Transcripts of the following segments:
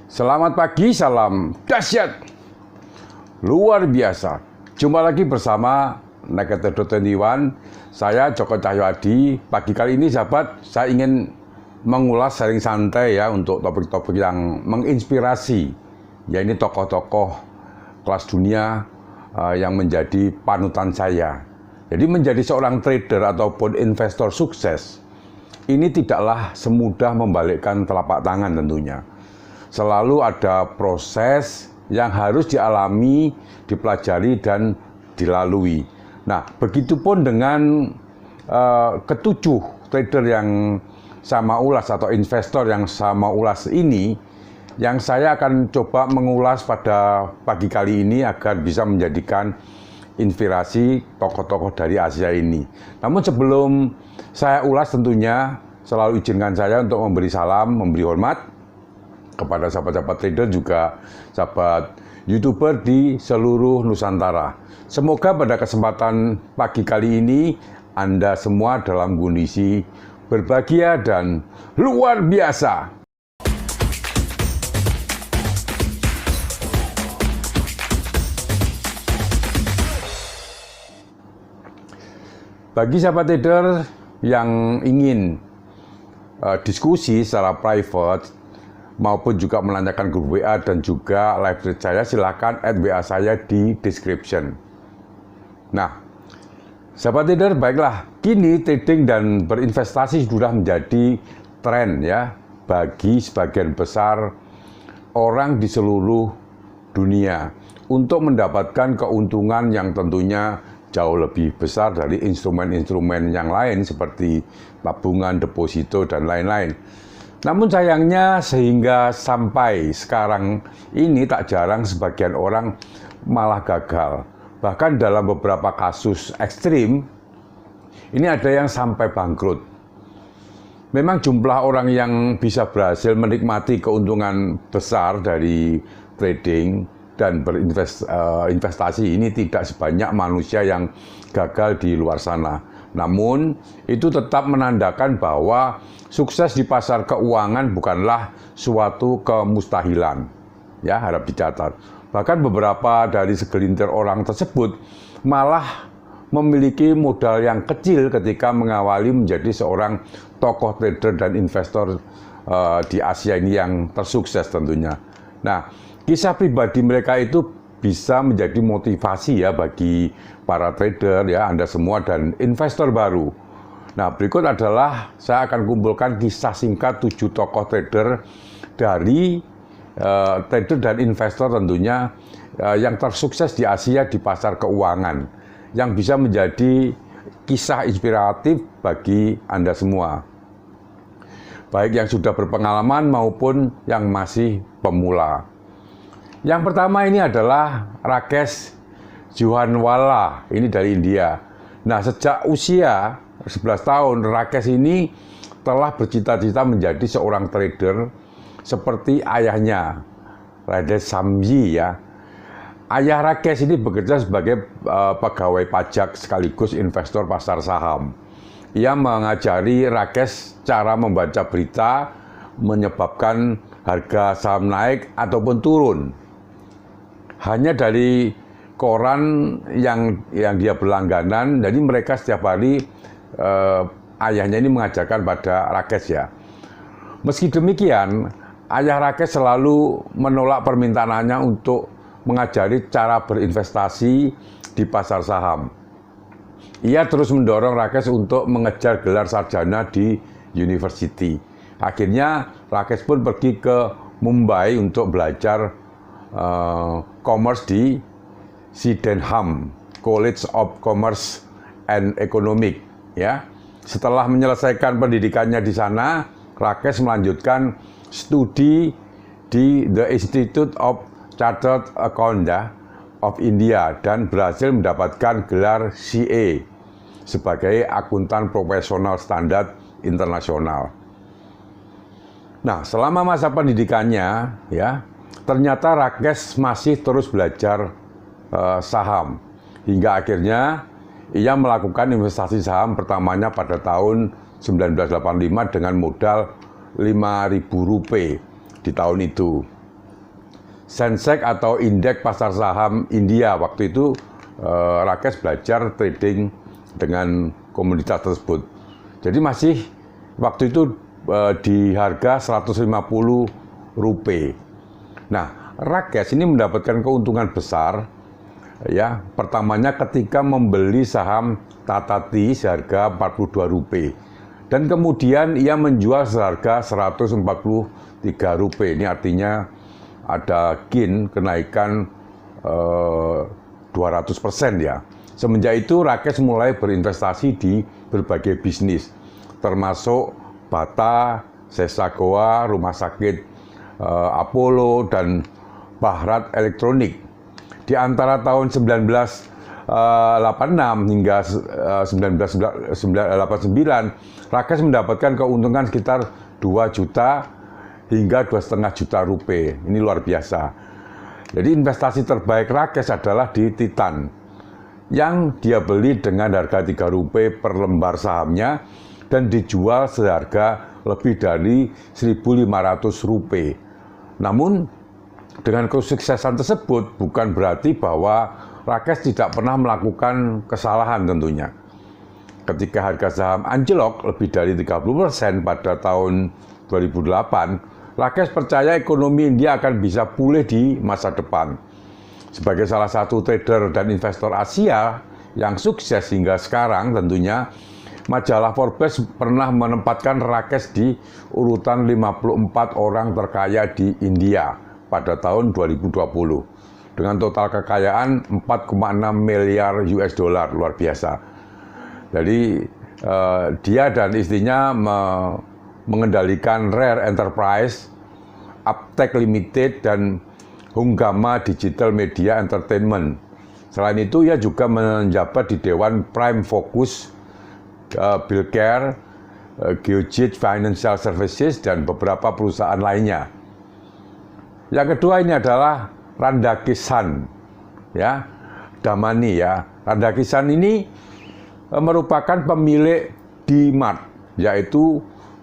Selamat pagi, salam dahsyat luar biasa. Jumpa lagi bersama Negator21. Saya Joko Cahyoadi. Pagi kali ini sahabat, saya ingin mengulas sharing santai ya untuk topik-topik yang menginspirasi. Ya, ini tokoh-tokoh kelas dunia yang menjadi panutan saya. Jadi menjadi seorang trader ataupun investor sukses ini tidaklah semudah membalikkan telapak tangan tentunya. Selalu ada proses yang harus dialami, dipelajari, dan dilalui. Nah, begitupun dengan ketujuh trader yang sama ulas atau investor yang sama ulas ini, yang saya akan coba mengulas pada pagi kali ini agar bisa menjadikan inspirasi tokoh-tokoh dari Asia ini. Namun sebelum saya ulas tentunya selalu izinkan saya untuk memberi salam, memberi hormat kepada sahabat-sahabat trader juga sahabat YouTuber di seluruh Nusantara. Semoga pada kesempatan pagi kali ini Anda semua dalam kondisi berbahagia dan luar biasa. Bagi sahabat trader yang ingin diskusi secara private maupun juga menanyakan grup WA dan juga live chat saya, silakan add WA saya di description. Nah, sahabat trader, baiklah, kini trading dan berinvestasi sudah menjadi tren ya bagi sebagian besar orang di seluruh dunia untuk mendapatkan keuntungan yang tentunya jauh lebih besar dari instrumen-instrumen yang lain seperti tabungan, deposito, dan lain-lain. Namun sayangnya sehingga sampai sekarang ini tak jarang sebagian orang malah gagal. Bahkan dalam beberapa kasus ekstrim, ini ada yang sampai bangkrut. Memang jumlah orang yang bisa berhasil menikmati keuntungan besar dari trading dan berinvestasi ini tidak sebanyak manusia yang gagal di luar sana. Namun, itu tetap menandakan bahwa sukses di pasar keuangan bukanlah suatu kemustahilan. Ya, harap dicatat. Bahkan beberapa dari segelintir orang tersebut malah memiliki modal yang kecil ketika mengawali menjadi seorang tokoh trader dan investor di Asia ini yang tersukses tentunya. Nah, kisah pribadi mereka itu bisa menjadi motivasi ya bagi para trader ya, Anda semua dan investor baru. Nah, berikut adalah saya akan kumpulkan kisah singkat 7 tokoh trader dari trader dan investor tentunya yang tersukses di Asia di pasar keuangan yang bisa menjadi kisah inspiratif bagi Anda semua. Baik yang sudah berpengalaman maupun yang masih pemula. Yang pertama ini adalah Rakesh Jhunwala, ini dari India. Nah, sejak usia 11 tahun, Rakesh ini telah bercita-cita menjadi seorang trader seperti ayahnya, Rajesh Samji ya. Ayah Rakesh ini bekerja sebagai pegawai pajak sekaligus investor pasar saham. Ia mengajari Rakesh cara membaca berita menyebabkan harga saham naik ataupun turun. Hanya dari koran yang dia berlangganan, jadi mereka setiap hari ayahnya ini mengajarkan pada Rakesh ya. Meski demikian, ayah Rakesh selalu menolak permintaannya untuk mengajari cara berinvestasi di pasar saham. Ia terus mendorong Rakesh untuk mengejar gelar sarjana di university. Akhirnya Rakesh pun pergi ke Mumbai untuk belajar commerce di Sydenham College of Commerce and Economics ya. Setelah menyelesaikan pendidikannya di sana, Rakesh melanjutkan studi di The Institute of Chartered Accountants of India dan berhasil mendapatkan gelar CA sebagai akuntan profesional standar internasional. Nah, selama masa pendidikannya ya, ternyata Rakesh masih terus belajar saham hingga akhirnya ia melakukan investasi saham pertamanya pada tahun 1985 dengan modal Rp5.000 di tahun itu. Sensex atau indeks pasar saham India. Waktu itu Rakesh belajar trading dengan komoditas tersebut. Jadi masih waktu itu di harga 150 rupiah. Nah, Rakesh ini mendapatkan keuntungan besar ya. Pertamanya ketika membeli saham Tata Tea seharga 42 rupiah. Dan kemudian ia menjual seharga 143 rupiah. Ini artinya ada gain kenaikan 200% ya. Semenjak itu Rakesh mulai berinvestasi di berbagai bisnis, termasuk Bata, Sesa Goa, Rumah Sakit Apollo, dan Bharat Elektronik. Di antara tahun 1986 hingga 1989, Rakesh mendapatkan keuntungan sekitar 2 juta hingga 2,5 juta rupiah. Ini luar biasa. Jadi investasi terbaik Rakesh adalah di Titan, yang dia beli dengan harga 3 rupiah per lembar sahamnya dan dijual seharga lebih dari 1.500 rupiah. Namun dengan kesuksesan tersebut bukan berarti bahwa Rakesh tidak pernah melakukan kesalahan tentunya. Ketika harga saham anjlok lebih dari 30% pada tahun 2008, Rakesh percaya ekonomi India akan bisa pulih di masa depan. Sebagai salah satu trader dan investor Asia yang sukses hingga sekarang tentunya, majalah Forbes pernah menempatkan Rakesh di urutan 54 orang terkaya di India pada tahun 2020 dengan total kekayaan 4,6 miliar US dollar, luar biasa. Jadi dia dan istrinya mengendalikan Rare Enterprise, Uptake Limited, dan Hungama Digital Media Entertainment. Selain itu, ia juga menjabat di Dewan Prime Focus, Billcare, Geojit Financial Services, dan beberapa perusahaan lainnya. Yang kedua ini adalah Radhakisan, ya, Damani ya. Radhakisan ini merupakan pemilik D-Mart, yaitu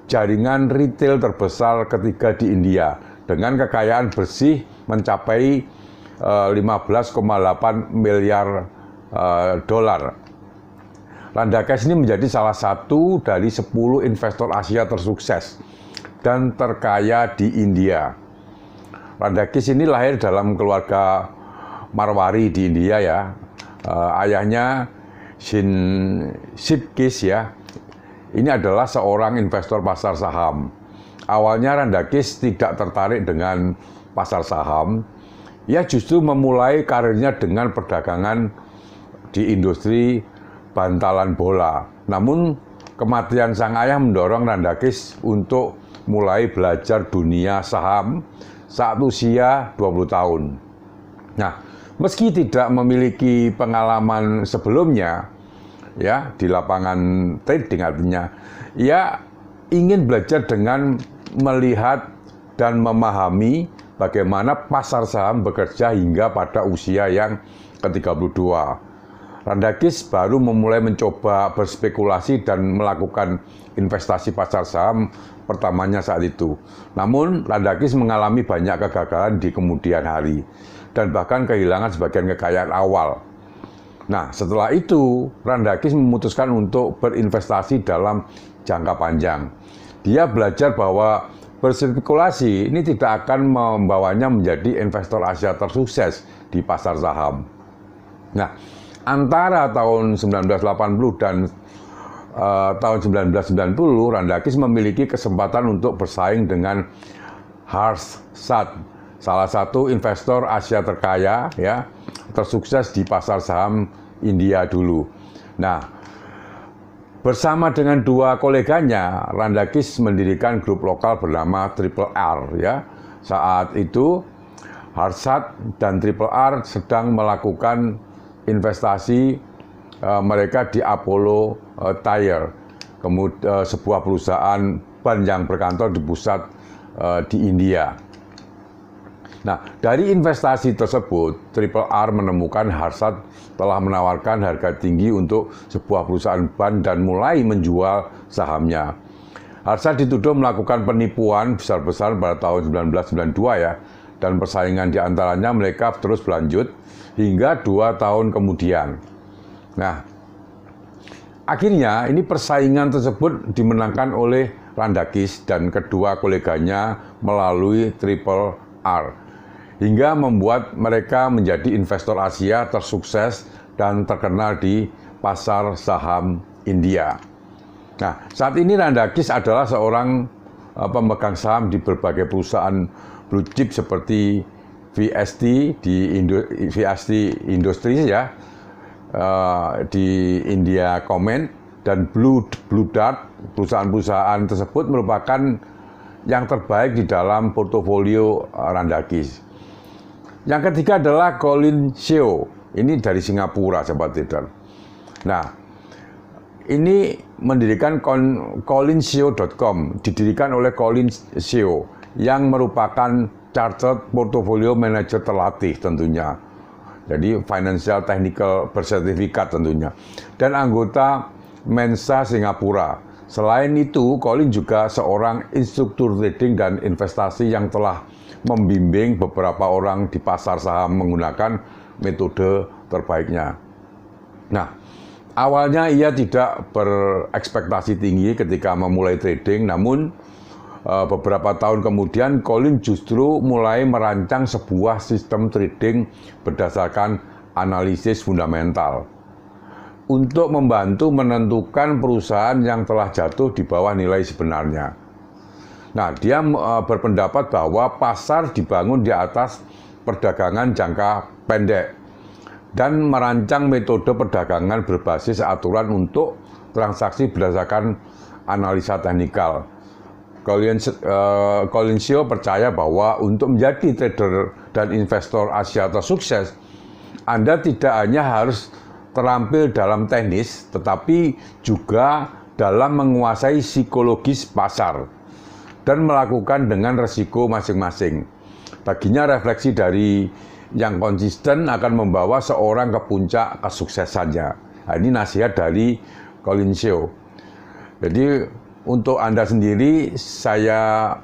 jaringan retail terbesar ketiga di India dengan kekayaan bersih mencapai 15,8 miliar dolar. Radhakisan ini menjadi salah satu dari 10 investor Asia tersukses dan terkaya di India. Radhakisan ini lahir dalam keluarga Marwari di India ya. Ayahnya Sidkis ya. Ini adalah seorang investor pasar saham. Awalnya Radhakisan tidak tertarik dengan pasar saham. Ia justru memulai karirnya dengan perdagangan di industri bantalan bola. Namun kematian sang ayah mendorong Radhakisan untuk mulai belajar dunia saham saat usia 20 tahun. Nah, meski tidak memiliki pengalaman sebelumnya ya di lapangan trading, artinya ia ingin belajar dengan melihat dan memahami bagaimana pasar saham bekerja hingga pada usia yang ke-32. Radhakisan baru memulai mencoba berspekulasi dan melakukan investasi pasar saham pertamanya saat itu. Namun, Radhakisan mengalami banyak kegagalan di kemudian hari dan bahkan kehilangan sebagian kekayaan awal. Nah, setelah itu, Radhakisan memutuskan untuk berinvestasi dalam jangka panjang. Dia belajar bahwa berspekulasi ini tidak akan membawanya menjadi investor Asia tersukses di pasar saham. Nah, antara tahun 1980 dan tahun 1990, Radhakisan memiliki kesempatan untuk bersaing dengan Harshad, salah satu investor Asia terkaya ya, tersukses di pasar saham India dulu. Nah, bersama dengan dua koleganya, Radhakisan mendirikan grup lokal bernama Triple R ya. Saat itu Harshad dan Triple R sedang melakukan investasi mereka di Apollo Tyres, kemudian sebuah perusahaan ban yang berkantor di pusat di India. Nah, dari investasi tersebut, Triple R menemukan Harshad telah menawarkan harga tinggi untuk sebuah perusahaan ban dan mulai menjual sahamnya. Harshad dituduh melakukan penipuan besar-besaran pada tahun 1992 ya, dan persaingan di antaranya mereka terus berlanjut hingga 2 tahun kemudian. Nah, akhirnya ini persaingan tersebut dimenangkan oleh Randakis dan kedua koleganya melalui Triple R, hingga membuat mereka menjadi investor Asia tersukses dan terkenal di pasar saham India. Nah, saat ini Randakis adalah seorang pemegang saham di berbagai perusahaan blue chip seperti VST Industries ya, di India Comment dan Blue Dart. Perusahaan-perusahaan tersebut merupakan yang terbaik di dalam portofolio Randakis. Yang ketiga adalah Colin Seo. Ini dari Singapura, sahabat trader. Nah, ini mendirikan ColinSeo.com, didirikan oleh Colin Seo yang merupakan chartered portfolio manager terlatih tentunya. Jadi financial technical bersertifikat tentunya. Dan anggota Mensa Singapura. Selain itu, Colin juga seorang instruktur trading dan investasi yang telah membimbing beberapa orang di pasar saham menggunakan metode terbaiknya. Nah, awalnya ia tidak berekspektasi tinggi ketika memulai trading, namun beberapa tahun kemudian Colin justru mulai merancang sebuah sistem trading berdasarkan analisis fundamental untuk membantu menentukan perusahaan yang telah jatuh di bawah nilai sebenarnya. Nah, dia berpendapat bahwa pasar dibangun di atas perdagangan jangka pendek dan merancang metode perdagangan berbasis aturan untuk transaksi berdasarkan analisa teknikal. Colin Seo percaya bahwa untuk menjadi trader dan investor Asia tersukses, Anda tidak hanya harus terampil dalam teknis, tetapi juga dalam menguasai psikologis pasar dan melakukan dengan resiko masing-masing. Baginya refleksi dari yang konsisten akan membawa seorang ke puncak kesuksesannya. Nah, ini nasihat dari Colin Seo. Jadi untuk Anda sendiri, saya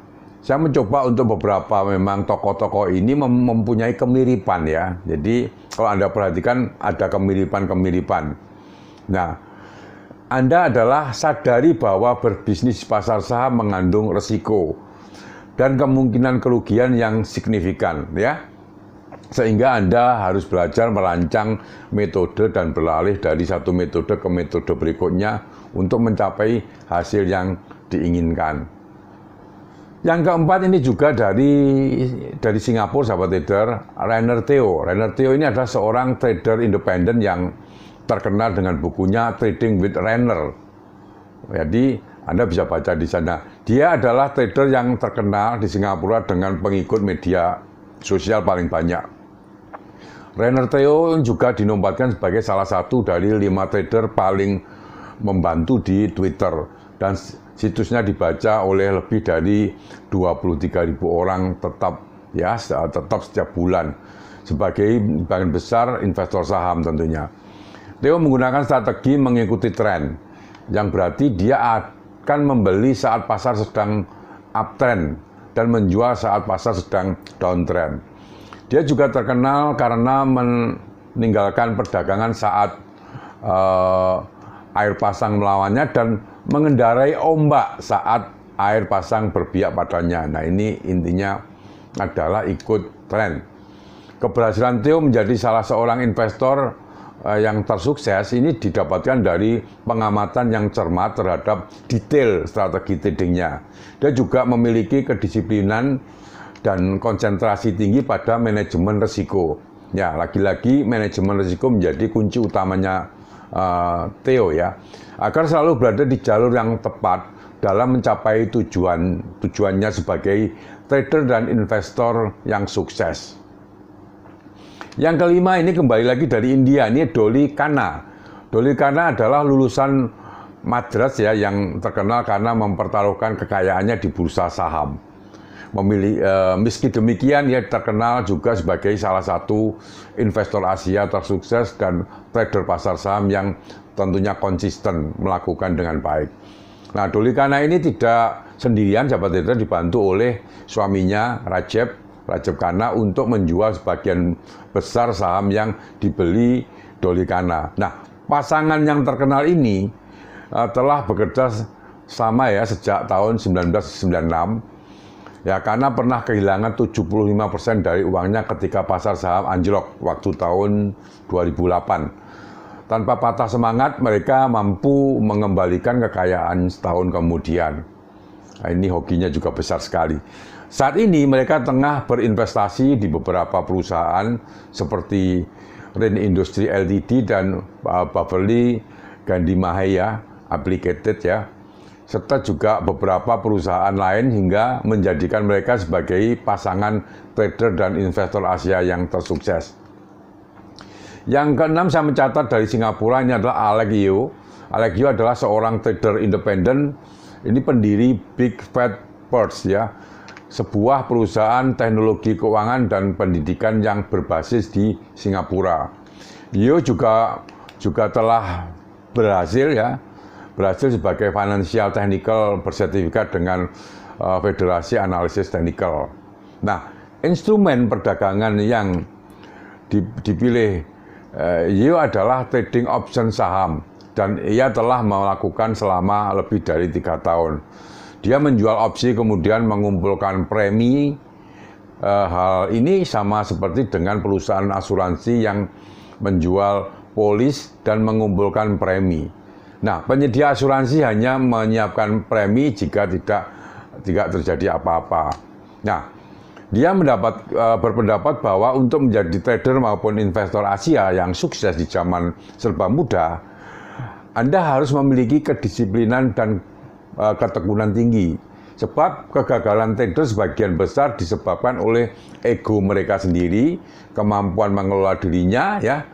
mencoba untuk beberapa memang tokoh-tokoh ini mempunyai kemiripan ya. Jadi kalau Anda perhatikan ada kemiripan-kemiripan. Nah, Anda adalah sadari bahwa berbisnis pasar saham mengandung resiko dan kemungkinan kerugian yang signifikan ya. Sehingga Anda harus belajar merancang metode dan beralih dari satu metode ke metode berikutnya untuk mencapai hasil yang diinginkan. Yang keempat ini juga dari Singapura, sahabat trader, Rainer Theo. Rainer Theo ini adalah seorang trader independen yang terkenal dengan bukunya Trading with Rainer. Jadi Anda bisa baca di sana. Dia adalah trader yang terkenal di Singapura dengan pengikut media sosial paling banyak. Rainer Theo juga dinobatkan sebagai salah satu dari 5 trader paling membantu di Twitter dan situsnya dibaca oleh lebih dari 23.000 orang tetap setiap bulan sebagai bagian besar investor saham tentunya. Theo menggunakan strategi mengikuti tren yang berarti dia akan membeli saat pasar sedang uptrend dan menjual saat pasar sedang downtrend. Dia juga terkenal karena meninggalkan perdagangan saat air pasang melawannya dan mengendarai ombak saat air pasang berpihak padanya. Nah, ini intinya adalah ikut tren. Keberhasilan Theo menjadi salah seorang investor yang tersukses ini didapatkan dari pengamatan yang cermat terhadap detail strategi tradingnya. Dia juga memiliki kedisiplinan dan konsentrasi tinggi pada manajemen risiko. Ya, lagi-lagi manajemen risiko menjadi kunci utamanya Theo ya, agar selalu berada di jalur yang tepat dalam mencapai tujuannya sebagai trader dan investor yang sukses. Yang kelima ini kembali lagi dari India, ini Dolly Khanna. Dolly Khanna adalah lulusan Madras ya, yang terkenal karena mempertaruhkan kekayaannya di bursa saham. Meski demikian, ia terkenal juga sebagai salah satu investor Asia tersukses dan trader pasar saham yang tentunya konsisten melakukan dengan baik. Nah, Dolly Khanna ini tidak sendirian, sahabat trader, dibantu oleh suaminya Rajab Rajapkana untuk menjual sebagian besar saham yang dibeli Dolikana. Nah, pasangan yang terkenal ini telah bekerja sama ya sejak tahun 1996 ya, karena pernah kehilangan 75% dari uangnya ketika pasar saham anjlok waktu tahun 2008. Tanpa patah semangat, mereka mampu mengembalikan kekayaan setahun kemudian. Nah, ini hokinya juga besar sekali. Saat ini mereka tengah berinvestasi di beberapa perusahaan seperti Rain Industry Ltd dan Beverly Gandhi Mahaya Applicated ya, serta juga beberapa perusahaan lain hingga menjadikan mereka sebagai pasangan trader dan investor Asia yang tersukses. Yang keenam saya mencatat dari Singapura, ini adalah Alex Yeo. Alex Yeo adalah seorang trader independen, ini pendiri Big Fat Birds ya, sebuah perusahaan teknologi keuangan dan pendidikan yang berbasis di Singapura. Yeo juga telah berhasil sebagai financial technical bersertifikat dengan Federasi Analisis Teknikal. Nah, instrumen perdagangan yang dipilih Yeo adalah trading option saham, dan ia telah melakukan selama lebih dari 3 tahun. Dia menjual opsi kemudian mengumpulkan premi. Hal ini sama seperti dengan perusahaan asuransi yang menjual polis dan mengumpulkan premi. Nah, penyedia asuransi hanya menyiapkan premi jika tidak terjadi apa-apa. Nah, dia berpendapat bahwa untuk menjadi trader maupun investor Asia yang sukses di zaman serba muda, Anda harus memiliki kedisiplinan dan ketekunan tinggi. Sebab kegagalan trader sebagian besar disebabkan oleh ego mereka sendiri, kemampuan mengelola dirinya ya.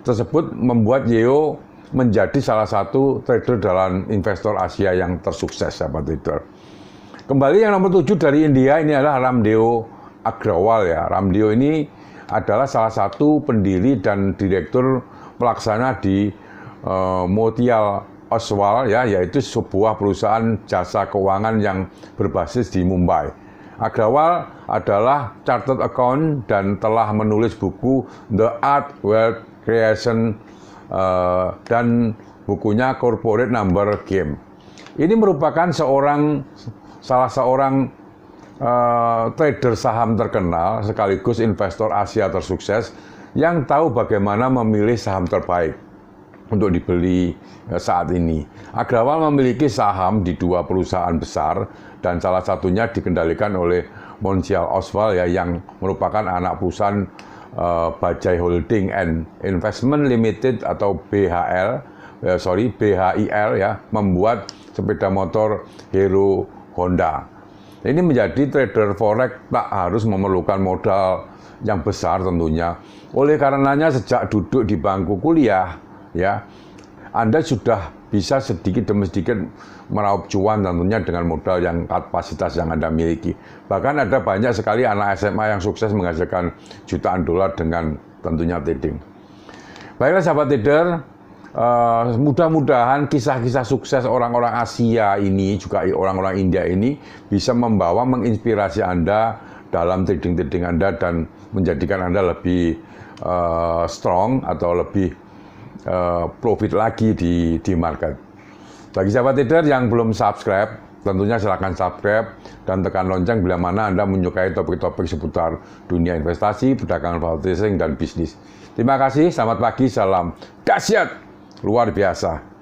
Tersebut membuat Yeo menjadi salah satu trader dalam investor Asia yang tersukses, sahabat trader. Kembali yang nomor 7 dari India, ini adalah Ramdeo Agrawal ya. Ramdeo ini adalah salah satu pendiri dan direktur pelaksana di Motilal Oswal ya, yaitu sebuah perusahaan jasa keuangan yang berbasis di Mumbai. Agrawal adalah chartered account dan telah menulis buku The Art Wealth Creation dan bukunya Corporate Number Game. Ini merupakan salah seorang trader saham terkenal sekaligus investor Asia tersukses yang tahu bagaimana memilih saham terbaik untuk dibeli saat ini. Agrawal memiliki saham di 2 perusahaan besar dan salah satunya dikendalikan oleh Motilal Oswal ya, yang merupakan anak perusahaan Bajaj Holding and Investment Limited atau BHIL ya, membuat sepeda motor Hero Honda. Ini menjadi trader forex tak harus memerlukan modal yang besar tentunya. Oleh karenanya sejak duduk di bangku kuliah ya, Anda sudah bisa sedikit demi sedikit meraup cuan tentunya dengan modal yang kapasitas yang Anda miliki. Bahkan ada banyak sekali anak SMA yang sukses menghasilkan jutaan dolar dengan tentunya trading. Baiklah sahabat trader, mudah-mudahan kisah-kisah sukses orang-orang Asia ini, juga orang-orang India ini bisa menginspirasi Anda dalam trading Anda dan menjadikan Anda lebih strong atau lebih profit lagi di market. Bagi sahabat trader yang belum subscribe, tentunya silakan subscribe dan tekan lonceng bila mana Anda menyukai topik-topik seputar dunia investasi, perdagangan, value trading, dan bisnis. Terima kasih, selamat pagi, salam dahsyat luar biasa.